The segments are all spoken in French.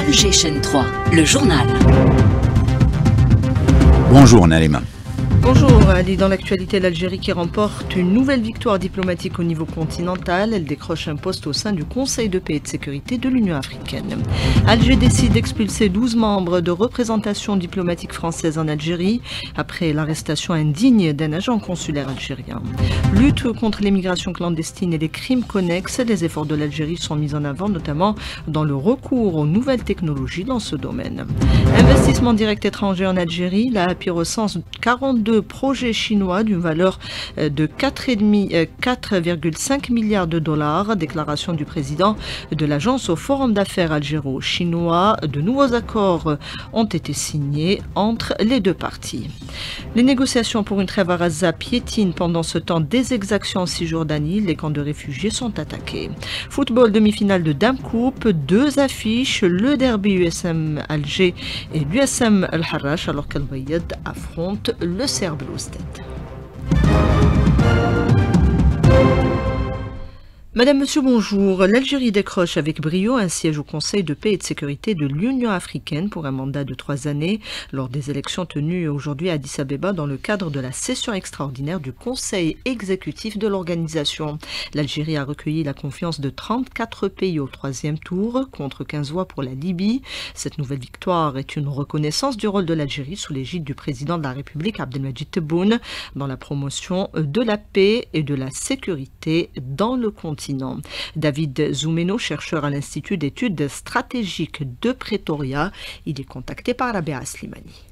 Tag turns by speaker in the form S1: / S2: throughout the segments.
S1: Alger Chaîne 3, le journal.
S2: Bonjour Nalima.
S3: Bonjour Ali, dans l'actualité, l'Algérie qui remporte une nouvelle victoire diplomatique au niveau continental. Elle décroche un poste au sein du Conseil de paix et de sécurité de l'Union africaine. Alger décide d'expulser 12 membres de représentation diplomatique française en Algérie après l'arrestation indigne d'un agent consulaire algérien. Lutte contre l'immigration clandestine et les crimes connexes, les efforts de l'Algérie sont mis en avant notamment dans le recours aux nouvelles technologies dans ce domaine. Investissement direct étranger en Algérie, la API recense 42 projets chinois d'une valeur de 4,5 milliards de dollars. Déclaration du président de l'agence au Forum d'affaires algéro-chinois. De nouveaux accords ont été signés entre les deux parties. Les négociations pour une trêve à Gaza piétinent pendant ce temps des exactions en Cisjordanie. Les camps de réfugiés sont attaqués. Football, demi-finale de Dame Coupe, 2 affiches, le derby USM Alger et l'USM El Harrach, alors qu'Al-Bayed affronte le Serbe Belouizdad. Madame, Monsieur, bonjour. L'Algérie décroche avec brio un siège au Conseil de paix et de sécurité de l'Union africaine pour un mandat de 3 années lors des élections tenues aujourd'hui à Addis Abeba dans le cadre de la session extraordinaire du Conseil exécutif de l'organisation. L'Algérie a recueilli la confiance de 34 pays au 3e tour contre 15 voix pour la Libye. Cette nouvelle victoire est une reconnaissance du rôle de l'Algérie sous l'égide du président de la République Abdelmadjid Tebboune dans la promotion de la paix et de la sécurité dans le continent. David Zoumeno, chercheur à l'Institut d'études stratégiques de Pretoria, il est contacté par Rabea Slimani.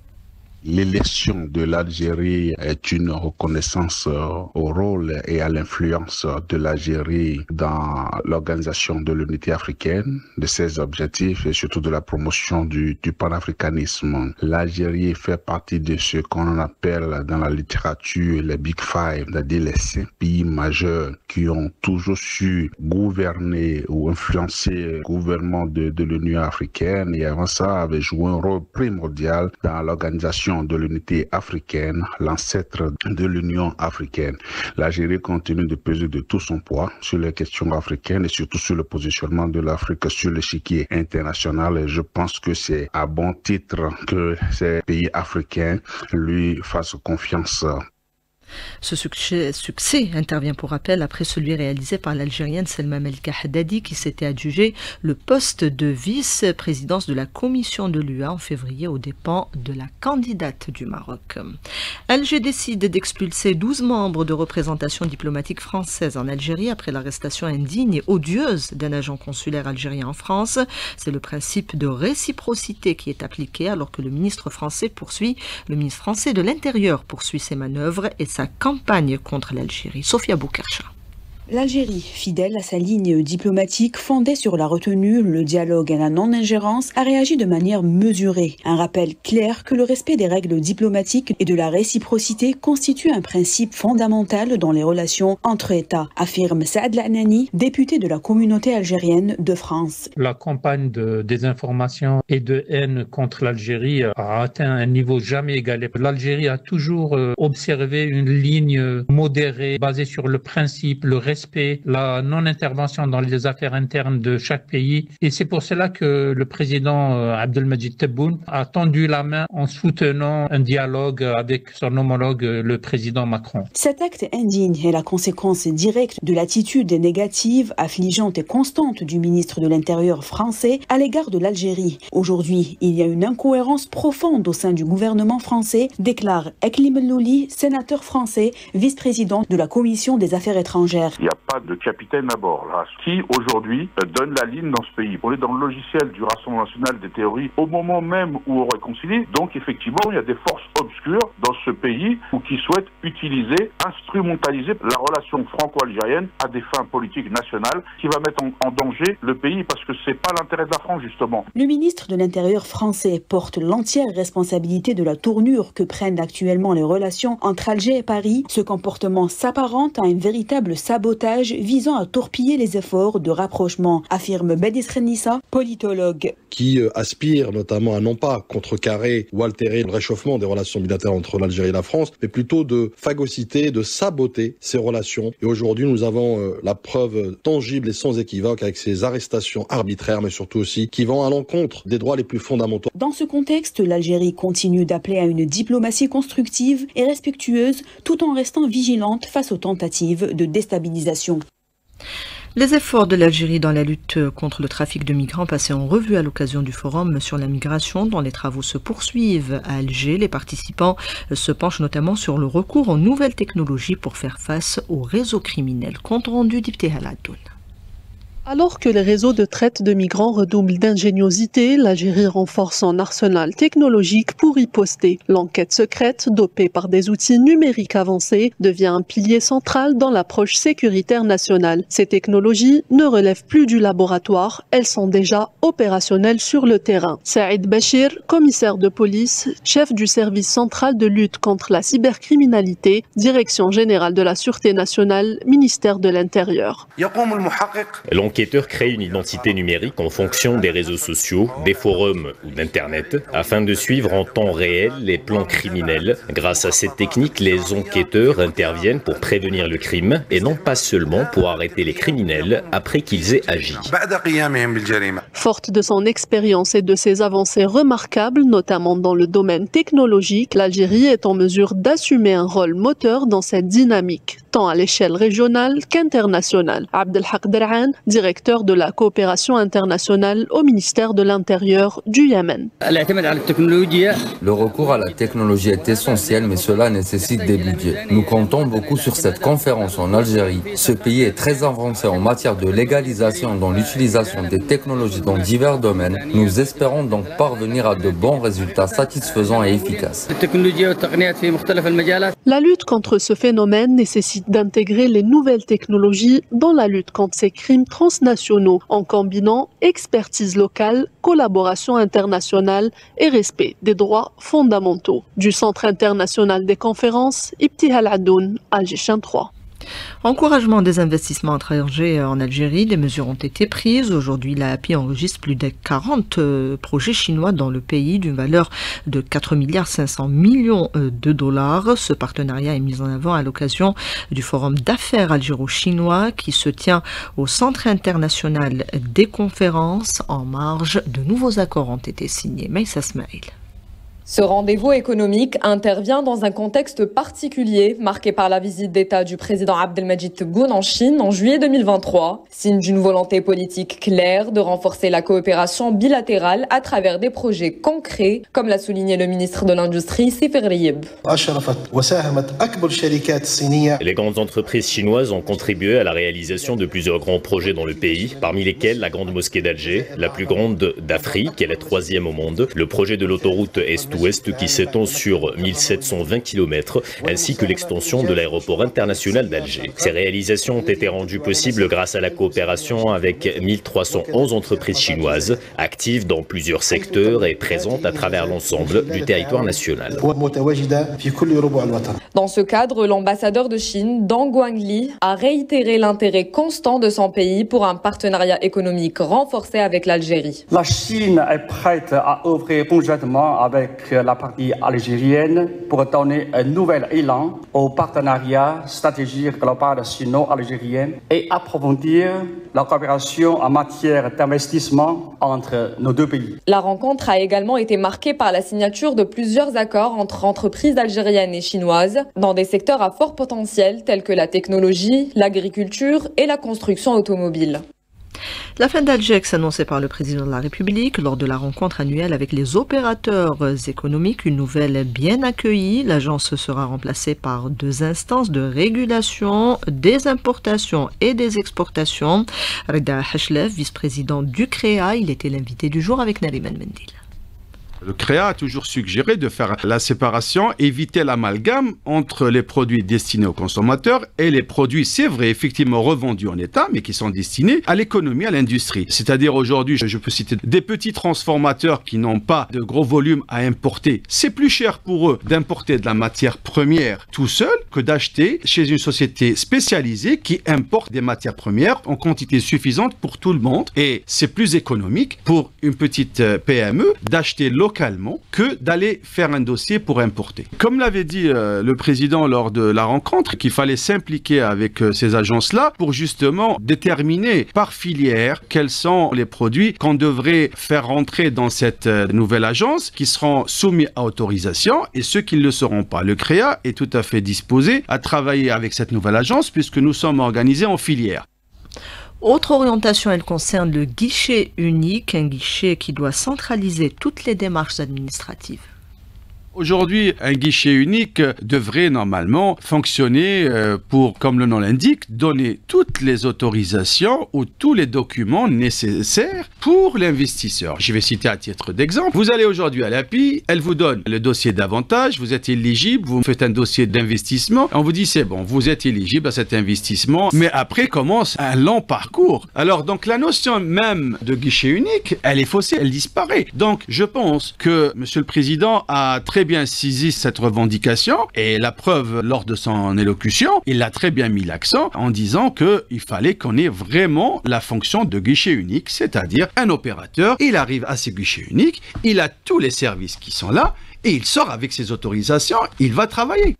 S4: L'élection de l'Algérie est une reconnaissance au rôle et à l'influence de l'Algérie dans l'organisation de l'unité africaine, de ses objectifs et surtout de la promotion du panafricanisme. L'Algérie fait partie de ce qu'on appelle dans la littérature les Big Five, c'est-à-dire les 5 pays majeurs qui ont toujours su gouverner ou influencer le gouvernement de l'Union africaine et avant ça avait joué un rôle primordial dans l'organisation de l'unité africaine, l'ancêtre de l'Union africaine. L'Algérie continue de peser de tout son poids sur les questions africaines et surtout sur le positionnement de l'Afrique sur l'échiquier international. Et je pense que c'est à bon titre que ces pays africains lui fassent confiance.
S3: Ce succès intervient pour rappel après celui réalisé par l'Algérienne Selma Melka-Haddadi qui s'était adjugé le poste de vice-présidence de la commission de l'UA en février aux dépens de la candidate du Maroc. Alger décide d'expulser 12 membres de représentation diplomatique française en Algérie après l'arrestation indigne et odieuse d'un agent consulaire algérien en France. C'est le principe de réciprocité qui est appliqué alors que le ministre français de l'Intérieur poursuit ses manœuvres et sa campagne contre l'Algérie. Sofia Boukarcha.
S5: L'Algérie, fidèle à sa ligne diplomatique fondée sur la retenue, le dialogue et la non-ingérence, a réagi de manière mesurée. Un rappel clair que le respect des règles diplomatiques et de la réciprocité constitue un principe fondamental dans les relations entre États, affirme Saad Lanani, député de la communauté algérienne de France.
S6: La campagne de désinformation et de haine contre l'Algérie a atteint un niveau jamais égalé. L'Algérie a toujours observé une ligne modérée basée sur le principe, le respect, la non-intervention dans les affaires internes de chaque pays. Et c'est pour cela que le président Abdelmadjid Tebboune a tendu la main en soutenant un dialogue avec son homologue, le président Macron.
S5: Cet acte indigne est la conséquence directe de l'attitude négative, affligeante et constante du ministre de l'Intérieur français à l'égard de l'Algérie. Aujourd'hui, il y a une incohérence profonde au sein du gouvernement français, déclare Eklim Louli, sénateur français, vice-président de la Commission des Affaires étrangères.
S7: Il n'y a pas de capitaine à bord, là, qui aujourd'hui donne la ligne dans ce pays. On est dans le logiciel du Rassemblement national des théories au moment même où on réconcilie. Donc effectivement, il y a des forces obscures dans ce pays ou qui souhaitent utiliser, instrumentaliser la relation franco-algérienne à des fins politiques nationales qui va mettre en danger le pays parce que c'est pas l'intérêt de la France justement.
S5: Le ministre de l'Intérieur français porte l'entière responsabilité de la tournure que prennent actuellement les relations entre Alger et Paris. Ce comportement s'apparente à un véritable sabotage sabotage visant à torpiller les efforts de rapprochement, affirme Badis Renissa, politologue.
S2: Qui aspire notamment à non pas contrecarrer ou altérer le réchauffement des relations bilatérales entre l'Algérie et la France, mais plutôt de phagocyter, de saboter ces relations. Et aujourd'hui, nous avons la preuve tangible et sans équivoque avec ces arrestations arbitraires, mais surtout aussi qui vont à l'encontre des droits les plus fondamentaux.
S5: Dans ce contexte, l'Algérie continue d'appeler à une diplomatie constructive et respectueuse, tout en restant vigilante face aux tentatives de déstabilisation.
S3: Les efforts de l'Algérie dans la lutte contre le trafic de migrants passés en revue à l'occasion du forum sur la migration dont les travaux se poursuivent à Alger. Les participants se penchent notamment sur le recours aux nouvelles technologies pour faire face aux réseaux criminels. Compte rendu d'Ibtihal Addoun.
S8: Alors que les réseaux de traite de migrants redoublent d'ingéniosité, l'Algérie renforce son arsenal technologique pour y poster. L'enquête secrète, dopée par des outils numériques avancés, devient un pilier central dans l'approche sécuritaire nationale. Ces technologies ne relèvent plus du laboratoire, elles sont déjà opérationnelles sur le terrain. Saïd Bachir, commissaire de police, chef du service central de lutte contre la cybercriminalité, Direction générale de la Sûreté nationale, ministère de l'Intérieur.
S9: L'enquêteur crée une identité numérique en fonction des réseaux sociaux, des forums ou d'Internet, afin de suivre en temps réel les plans criminels. Grâce à cette technique, les enquêteurs interviennent pour prévenir le crime et non pas seulement pour arrêter les criminels après qu'ils aient agi.
S8: Forte de son expérience et de ses avancées remarquables, notamment dans le domaine technologique, l'Algérie est en mesure d'assumer un rôle moteur dans cette dynamique, tant à l'échelle régionale qu'internationale. Abdelhak Der'an, directeur de la coopération internationale au ministère de l'Intérieur du Yémen.
S10: Le recours à la technologie est essentiel, mais cela nécessite des budgets. Nous comptons beaucoup sur cette conférence en Algérie. Ce pays est très avancé en matière de légalisation dans l'utilisation des technologies dans divers domaines. Nous espérons donc parvenir à de bons résultats satisfaisants et efficaces.
S8: La lutte contre ce phénomène nécessite d'intégrer les nouvelles technologies dans la lutte contre ces crimes transnationaux en combinant expertise locale, collaboration internationale et respect des droits fondamentaux. Du Centre international des conférences, Ibtihal Addoun, Alger 3.
S3: Encouragement des investissements étrangers en Algérie, des mesures ont été prises. Aujourd'hui, l'AAPI enregistre plus de 40 projets chinois dans le pays d'une valeur de 4,5 milliards de dollars. Ce partenariat est mis en avant à l'occasion du forum d'affaires algéro-chinois qui se tient au Centre international des conférences. En marge, de nouveaux accords ont été signés. Maïssa Smaïl.
S11: Ce rendez-vous économique intervient dans un contexte particulier marqué par la visite d'État du président Abdelmadjid Tebboune en Chine en juillet 2023, signe d'une volonté politique claire de renforcer la coopération bilatérale à travers des projets concrets, comme l'a souligné le ministre de l'Industrie, Sefer Riyeb.
S9: Les grandes entreprises chinoises ont contribué à la réalisation de plusieurs grands projets dans le pays, parmi lesquels la Grande Mosquée d'Alger, la plus grande d'Afrique et la 3e au monde, le projet de l'autoroute Est-Ouest qui s'étend sur 1720 km, ainsi que l'extension de l'aéroport international d'Alger. Ces réalisations ont été rendues possibles grâce à la coopération avec 1311 entreprises chinoises, actives dans plusieurs secteurs et présentes à travers l'ensemble du territoire national.
S11: Dans ce cadre, l'ambassadeur de Chine, Deng Guangli, a réitéré l'intérêt constant de son pays pour un partenariat économique renforcé avec l'Algérie.
S12: La Chine est prête à œuvrer conjointement avec la partie algérienne pour donner un nouvel élan au partenariat stratégique global sino-algérien et approfondir la coopération en matière d'investissement entre nos deux pays.
S11: La rencontre a également été marquée par la signature de plusieurs accords entre entreprises algériennes et chinoises dans des secteurs à fort potentiel tels que la technologie, l'agriculture et la construction automobile.
S3: La fin d'Algex annoncée par le président de la République lors de la rencontre annuelle avec les opérateurs économiques, une nouvelle bien accueillie. L'agence sera remplacée par 2 instances de régulation des importations et des exportations. Reda Hachlev, vice-président du CREA, il était l'invité du jour avec Nariman Mendil.
S13: Le CREA a toujours suggéré de faire la séparation, éviter l'amalgame entre les produits destinés aux consommateurs et les produits, c'est vrai, effectivement revendus en état, mais qui sont destinés à l'économie, à l'industrie. C'est-à-dire aujourd'hui, je peux citer des petits transformateurs qui n'ont pas de gros volume à importer. C'est plus cher pour eux d'importer de la matière première tout seul que d'acheter chez une société spécialisée qui importe des matières premières en quantité suffisante pour tout le monde. Et c'est plus économique pour une petite PME d'acheter localement que d'aller faire un dossier pour importer. Comme l'avait dit le président lors de la rencontre, qu'il fallait s'impliquer avec ces agences-là pour justement déterminer par filière quels sont les produits qu'on devrait faire rentrer dans cette nouvelle agence qui seront soumis à autorisation et ceux qui ne le seront pas. Le CREA est tout à fait disposé à travailler avec cette nouvelle agence puisque nous sommes organisés en filière.
S3: Autre orientation, elle concerne le guichet unique, un guichet qui doit centraliser toutes les démarches administratives.
S13: Aujourd'hui, un guichet unique devrait normalement fonctionner pour, comme le nom l'indique, donner toutes les autorisations ou tous les documents nécessaires pour l'investisseur. Je vais citer à titre d'exemple. Vous allez aujourd'hui à l'API, elle vous donne le dossier d'avantage, vous êtes éligible, vous faites un dossier d'investissement, on vous dit c'est bon, vous êtes éligible à cet investissement, mais après commence un long parcours. Alors donc la notion même de guichet unique, elle est faussée, elle disparaît. Donc je pense que Monsieur le Président a très bien saisi cette revendication et la preuve lors de son élocution, il a très bien mis l'accent en disant qu'il fallait qu'on ait vraiment la fonction de guichet unique, c'est-à-dire un opérateur, il arrive à ses guichets uniques, il a tous les services qui sont là et il sort avec ses autorisations, il va travailler.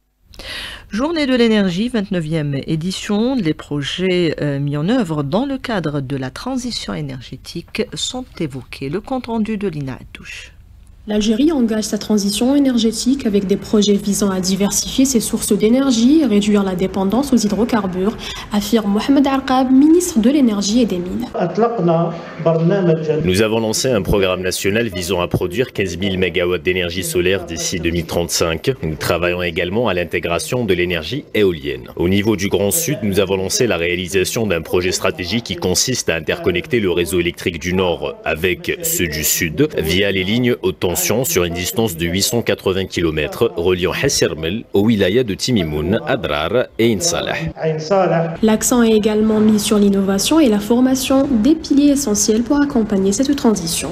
S3: Journée de l'énergie, 29e édition. Les projets mis en œuvre dans le cadre de la transition énergétique sont évoqués. Le compte-rendu de Lina Attouche.
S14: L'Algérie engage sa transition énergétique avec des projets visant à diversifier ses sources d'énergie et réduire la dépendance aux hydrocarbures, affirme Mohamed Arqab, ministre de l'énergie et des mines.
S9: Nous avons lancé un programme national visant à produire 15 000 MW d'énergie solaire d'ici 2035. Nous travaillons également à l'intégration de l'énergie éolienne. Au niveau du Grand Sud, nous avons lancé la réalisation d'un projet stratégique qui consiste à interconnecter le réseau électrique du Nord avec ceux du Sud via les lignes haute tension sur une distance de 880 km reliant Hessermel aux wilayas de Timimoun, Adrar et Insalah.
S14: L'accent est également mis sur l'innovation et la formation, des piliers essentiels pour accompagner cette transition.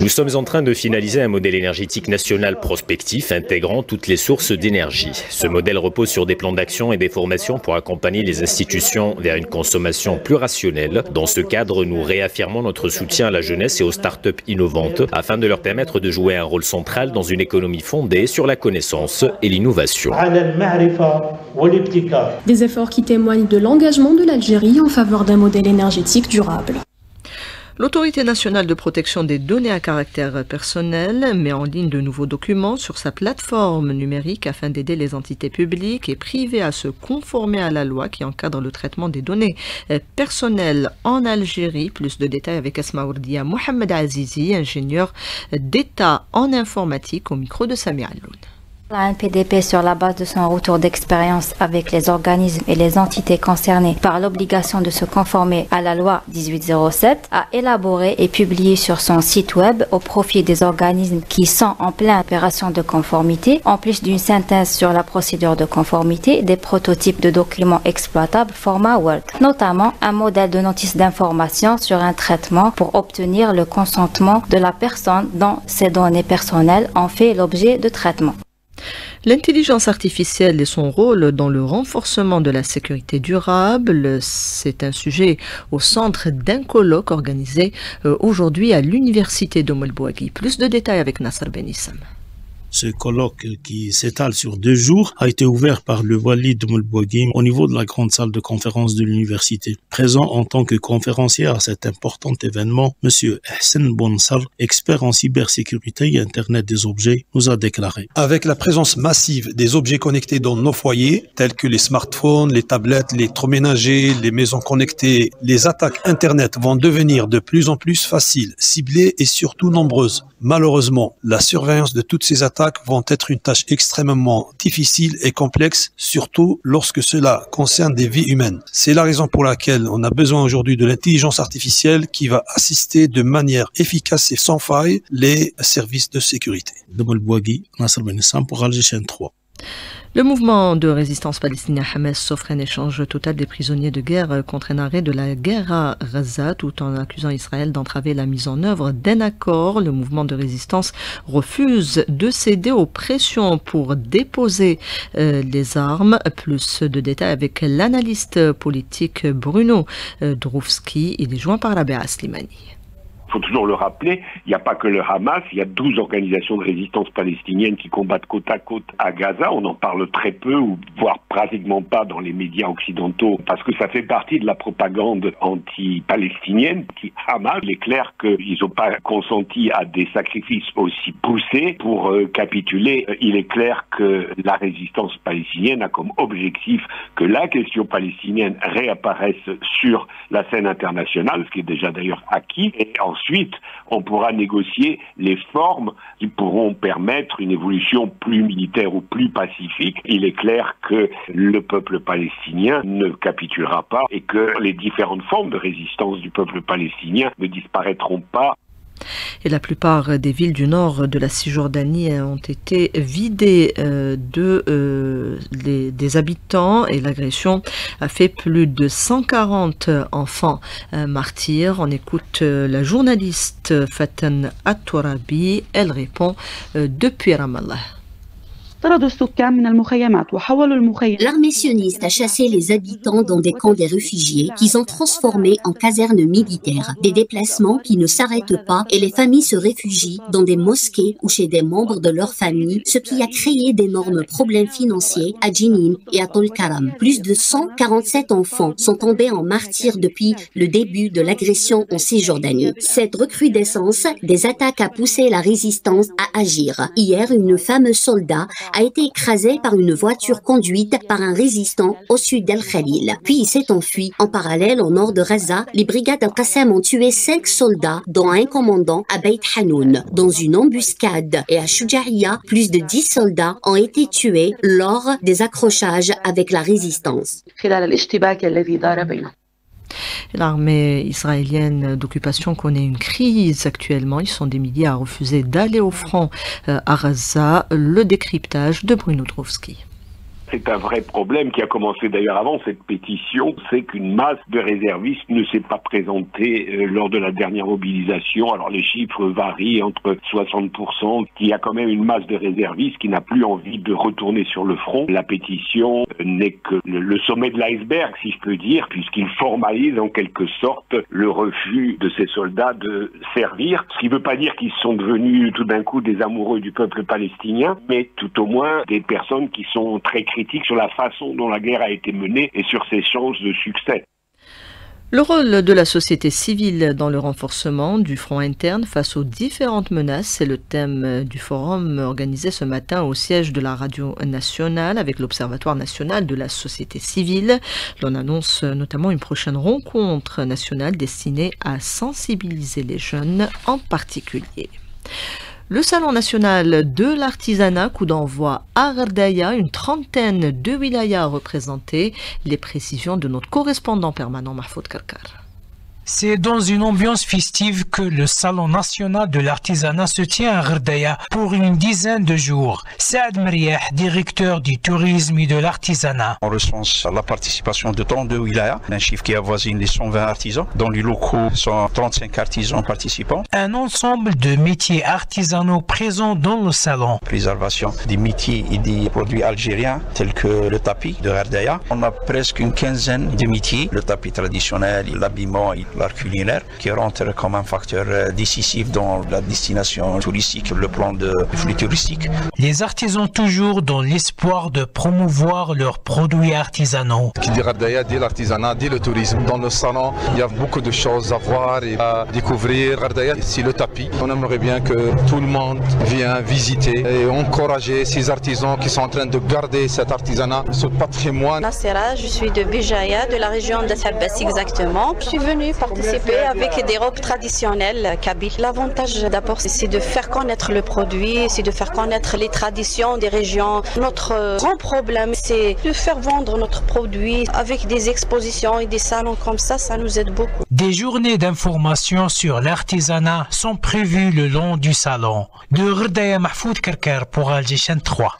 S9: Nous sommes en train de finaliser un modèle énergétique national prospectif intégrant toutes les sources d'énergie. Ce modèle repose sur des plans d'action et des formations pour accompagner les institutions vers une consommation plus rationnelle. Dans ce cadre, nous réaffirmons notre soutien à la jeunesse et aux start-up innovantes afin de leur permettre de jouer un rôle central dans une économie fondée sur la connaissance et l'innovation.
S14: Des efforts qui témoignent de l'engagement de l'Algérie en faveur d'un modèle énergétique durable.
S3: L'Autorité nationale de protection des données à caractère personnel met en ligne de nouveaux documents sur sa plateforme numérique afin d'aider les entités publiques et privées à se conformer à la loi qui encadre le traitement des données personnelles en Algérie. Plus de détails avec Asma Ourdia Mohamed Azizi, ingénieur d'État en informatique au micro de Sami Alloun.
S15: La NPDP, sur la base de son retour d'expérience avec les organismes et les entités concernées par l'obligation de se conformer à la loi 1807, a élaboré et publié sur son site web au profit des organismes qui sont en pleine opération de conformité, en plus d'une synthèse sur la procédure de conformité, des prototypes de documents exploitables format Word, notamment un modèle de notice d'information sur un traitement pour obtenir le consentement de la personne dont ces données personnelles ont fait l'objet de traitement.
S3: L'intelligence artificielle et son rôle dans le renforcement de la sécurité durable, c'est un sujet au centre d'un colloque organisé aujourd'hui à l'université de Molbouagui. Plus de détails avec Nasser Benissam.
S16: Ce colloque qui s'étale sur 2 jours a été ouvert par le Wali de Molbouagui au niveau de la grande salle de conférence de l'université. Présent en tant que conférencier à cet important événement, M. Hassan Bonsar, expert en cybersécurité et Internet des objets, nous a déclaré.
S17: Avec la présence massive des objets connectés dans nos foyers, tels que les smartphones, les tablettes, les électroménagers, les maisons connectées, les attaques Internet vont devenir de plus en plus faciles, ciblées et surtout nombreuses. Malheureusement, la surveillance de toutes ces attaques vont être une tâche extrêmement difficile et complexe, surtout lorsque cela concerne des vies humaines. C'est la raison pour laquelle on a besoin aujourd'hui de l'intelligence artificielle qui va assister de manière efficace et sans faille les services de sécurité.
S16: Pour Alger Chaîne 3.
S3: Le mouvement de résistance palestinien Hamas s'offre un échange total des prisonniers de guerre contre un arrêt de la guerre à Gaza, tout en accusant Israël d'entraver la mise en œuvre d'un accord. Le mouvement de résistance refuse de céder aux pressions pour déposer les armes. Plus de détails avec l'analyste politique Bruno Drowski. Il est joint par Rabea Slimani.
S18: Il faut toujours le rappeler, il n'y a pas que le Hamas, il y a 12 organisations de résistance palestiniennes qui combattent côte à côte à Gaza. On en parle très peu, ou voire pratiquement pas dans les médias occidentaux, parce que ça fait partie de la propagande anti-palestinienne, anti-Hamas. Il est clair qu'ils n'ont pas consenti à des sacrifices aussi poussés pour capituler. Il est clair que la résistance palestinienne a comme objectif que la question palestinienne réapparaisse sur la scène internationale, ce qui est déjà d'ailleurs acquis, et ensuite, on pourra négocier les formes qui pourront permettre une évolution plus militaire ou plus pacifique. Il est clair que le peuple palestinien ne capitulera pas et que les différentes formes de résistance du peuple palestinien ne disparaîtront pas.
S3: Et la plupart des villes du nord de la Cisjordanie ont été vidées des habitants et l'agression a fait plus de 140 enfants martyrs. On écoute la journaliste Fatan At-Tourabi. Elle répond depuis Ramallah.
S19: L'armée sioniste a chassé les habitants dans des camps des réfugiés qu'ils ont transformés en casernes militaires. Des déplacements qui ne s'arrêtent pas et les familles se réfugient dans des mosquées ou chez des membres de leur famille, ce qui a créé d'énormes problèmes financiers à Jenin et à Tol Karam. Plus de 147 enfants sont tombés en martyrs depuis le début de l'agression en Cisjordanie. Cette recrudescence des attaques a poussé la résistance à agir. Hier, une femme soldat a été écrasé par une voiture conduite par un résistant au sud d'El-Khalil. Puis il s'est enfui. En parallèle, au nord de Gaza, les brigades Al-Qassam ont tué 5 soldats, dont un commandant à Beit Hanoun. Dans une embuscade et à Shoujaïa, plus de 10 soldats ont été tués lors des accrochages avec la résistance.
S3: L'armée israélienne d'occupation connaît une crise actuellement. Ils sont des milliers à refuser d'aller au front à Gaza. Le décryptage de Bruno Drowski.
S18: C'est un vrai problème qui a commencé d'ailleurs avant cette pétition, c'est qu'une masse de réservistes ne s'est pas présentée lors de la dernière mobilisation. Alors les chiffres varient entre 60%, il y a quand même une masse de réservistes qui n'a plus envie de retourner sur le front. La pétition n'est que le sommet de l'iceberg, si je peux dire, puisqu'il formalise en quelque sorte le refus de ces soldats de servir. Ce qui ne veut pas dire qu'ils sont devenus tout d'un coup des amoureux du peuple palestinien, mais tout au moins des personnes qui sont très critiques sur la façon dont la guerre a été menée et sur ses chances de succès.
S3: Le rôle de la société civile dans le renforcement du front interne face aux différentes menaces, c'est le thème du forum organisé ce matin au siège de la Radio Nationale avec l'Observatoire national de la société civile. L'on annonce notamment une prochaine rencontre nationale destinée à sensibiliser les jeunes en particulier. Le Salon national de l'artisanat, coup d'envoi à Gherdaya, une trentaine de wilayas représentés. Les précisions de notre correspondant permanent Mahfoud Karkar.
S20: C'est dans une ambiance festive que le Salon national de l'artisanat se tient à Gherdaya pour une dizaine de jours. Saad Mriah, directeur du tourisme et de l'artisanat.
S21: On recense la participation de 32 wilayas, un chiffre qui avoisine les 120 artisans. Dans les locaux, sont 35 artisans participants.
S20: Un ensemble de métiers artisanaux présents dans le salon.
S21: Préservation des métiers et des produits algériens tels que le tapis de Gherdaya. On a presque une quinzaine de métiers. Le tapis traditionnel, l'habillement et l'art culinaire qui rentre comme un facteur décisif dans la destination touristique, le plan de flux touristique.
S20: Les artisans toujours dans l'espoir de promouvoir leurs produits artisanaux.
S22: Qui dit Gherdaya, dit l'artisanat, dit le tourisme. Dans le salon, il y a beaucoup de choses à voir et à découvrir. Gherdaya, c'est le tapis. On aimerait bien que tout le monde vienne visiter et encourager ces artisans qui sont en train de garder cet artisanat, ce patrimoine.
S23: Nassera, je suis de Bijaya, de la région d'Ashabassi exactement. Je suis venue
S1: participer avec des robes traditionnelles kabyles. L'avantage d'abord, c'est de faire connaître le produit, c'est de faire connaître les traditions des régions. Notre grand problème, c'est de faire vendre notre produit avec des expositions et des salons comme ça nous aide beaucoup.
S20: Des journées d'information sur l'artisanat sont prévues le long du salon. De Gherdaya Mahfoud Kerker pour Alger 3.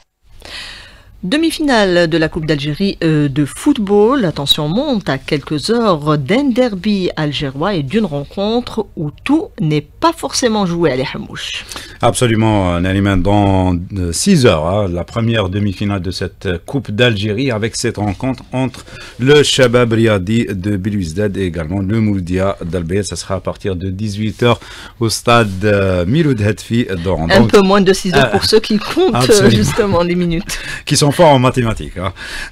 S3: Demi-finale de la Coupe d'Algérie de football. La tension monte à quelques heures d'un derby algérois et d'une rencontre où tout n'est pas forcément joué à l'Hamouche.
S4: Absolument, Naliman, dans 6 heures, la première demi-finale de cette Coupe d'Algérie avec cette rencontre entre le Shabab Riyadi de Belouizdad et également le Mouloudia d'Albert. Ça sera à partir de 18h au stade Miloud Hetfi d'Oran.
S3: Un peu moins de 6 heures pour ceux qui comptent justement les minutes.
S4: Qui sont forts en mathématiques.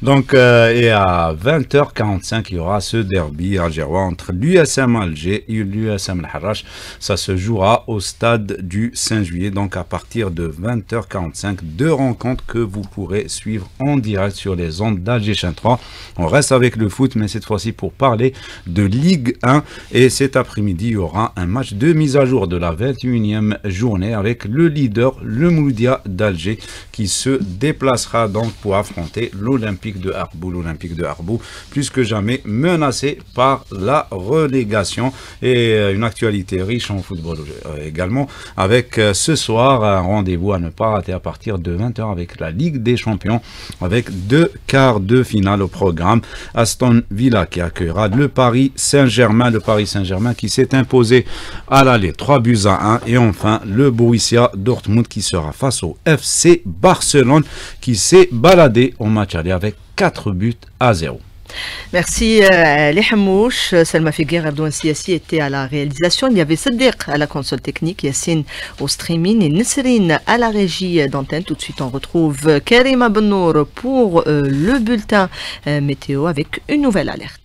S4: Donc, et à 20h45, il y aura ce derby algérois entre l'USM Alger et l'USM El Harrach. Ça se jouera au stade du 5 juillet. Donc, à partir de 20h45, 2 rencontres que vous pourrez suivre en direct sur les ondes d'Alger 3. On reste avec le foot, mais cette fois-ci pour parler de Ligue 1. Et cet après-midi, il y aura un match de mise à jour de la 21e journée avec le leader, le Mouloudia d'Alger, qui se déplacera donc pour affronter l'Olympique de Harbou. L'Olympique de Harbou, plus que jamais menacé par la relégation. Et une actualité riche en football également, avec ce soir un rendez-vous à ne pas rater à partir de 20h avec la Ligue des Champions, avec 2 quarts de finale au programme. Aston Villa qui accueillera le Paris Saint-Germain. Le Paris Saint-Germain qui s'est imposé à l'aller 3-1. Et enfin, le Borussia Dortmund qui sera face au FC Barcelone qui s'est baladé au match aller avec 4-0.
S3: Merci les Hamouche. Selma Figuer, Erdouan Siassi était à la réalisation. Il y avait Sadiq à la console technique, Yassine au streaming et Nesrine à la régie d'antenne. Tout de suite, on retrouve Karima Benour pour le bulletin météo avec une nouvelle alerte.